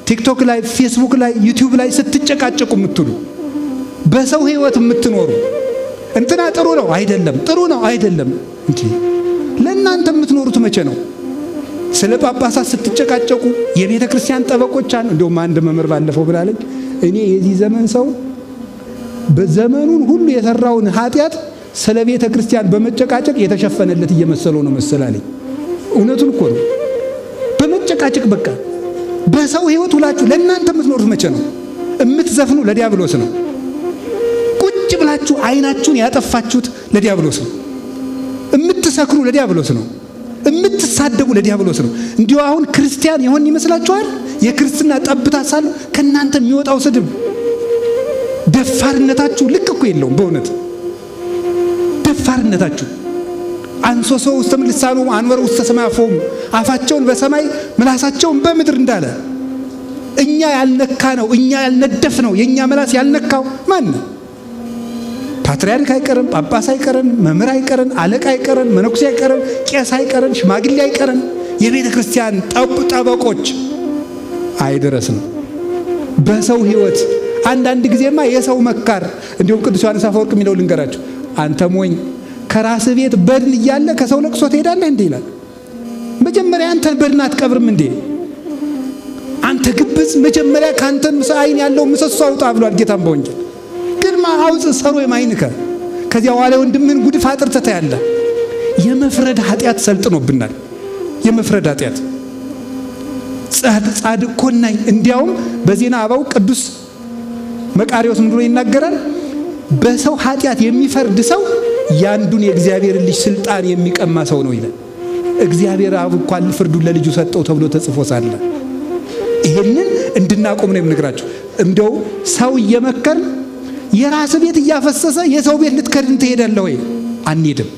ቲክቶክ ላይ ፌስቡክ ላይ ዩቲዩብ ላይ ስትጨቃጨቁ የምትሉ በሰው ህይወት የምትኖሩ እንትና ጥሩ ነው አይደለም ጥሩ ነው አይደለም እንዴ ለእናንተ የምትኖሩት መቼ ነው? ስለ ጳጳሳት ስትጨቃጨቁ የቤተ ክርስቲያን ጠበቆች አሉ። እንደውም አንድ መምህር ባለፈው ብላለኝ እኔ የዚህ ዘመን ሰው በዘመኑን ሁሉ የሰራውን ኃጢአት ስለ ቤተ ክርስቲያን በመጨቃጨቅ የተሸፈነለት እየመሰለው ነው መሰላለኝ። እውነቱን እኮ ነው። በመጨቃጨቅ በቃ በሰው ህይወት ሁላችሁ ለእናንተ የምትኖሩት መቼ ነው? የምትዘፍኑ ለዲያብሎስ ነው። ቁጭ ብላችሁ አይናችሁን ያጠፋችሁት ለዲያብሎስ ነው። የምትሰክሩ ለዲያብሎስ ነው። የምትሳደቡ ለዲያብሎስ ነው። እንዲሁ አሁን ክርስቲያን ይሆን ይመስላችኋል? የክርስትና ጠብታ ሳለ ከናንተ የሚወጣው ስድብ ደፋርነታችሁ ልክ እኮ የለውም። በእውነት ደፋርነታችሁ አንሶሶ ውስተ ልሳኑ አንወር ውስተ ሰማይ አፎሙ አፋቸውን በሰማይ ምላሳቸውን በምድር እንዳለ እኛ ያልነካ ነው እኛ ያልነደፍ ነው የኛ ምላስ ያልነካው ማን ነው? ፓትርያርክ አይቀርም፣ ጳጳስ አይቀርም፣ መምህር አይቀርም፣ አለቃ አይቀርም፣ መነኩሴ አይቀርም፣ ቄስ አይቀርም፣ ሽማግሌ አይቀርም፣ የቤተ ክርስቲያን ጠበቆች አይደረስም። በሰው ህይወት አንዳንድ ጊዜማ የሰው መካር እንዲሁም ቅዱስ ዮሐንስ አፈወርቅ የሚለው ልንገራችሁ። አንተ ሞኝ ከራስ ቤት በድን እያለ ከሰው ለቅሶ ትሄዳለህ እንዴ ይላል። መጀመሪያ አንተ በድን አትቀብርም እንዴ? አንተ ግብዝ መጀመሪያ ካንተን አይን ያለው ምሰሶ አውጣ ብሏል ጌታም በወንጌል። ግርማ አውጽ ሰሮ የማይንከ ከዚያ በኋላ ወንድምህን ጉድፍ አጥርተህ ታያለህ። የመፍረድ ኃጢአት ሰልጥኖብናል። የመፍረድ ኃጢአት ጻድቅ ኮናኝ። እንዲያውም በዜና አበው ቅዱስ መቃርዮስ ምን ብሎ ይናገራል? በሰው ኃጢአት የሚፈርድ ሰው ያንዱን የእግዚአብሔር ልጅ ስልጣን የሚቀማ ሰው ነው ይላል። እግዚአብሔር አብ እንኳን ፍርዱን ለልጁ ሰጠው ተብሎ ተጽፎ ሳለ ይሄንን እንድናቆም ነው የምነግራችሁ። እንደው ሰው እየመከር የራስ ቤት እያፈሰሰ የሰው ቤት ልትከድን ትሄዳለህ ወይ? አንሄድም።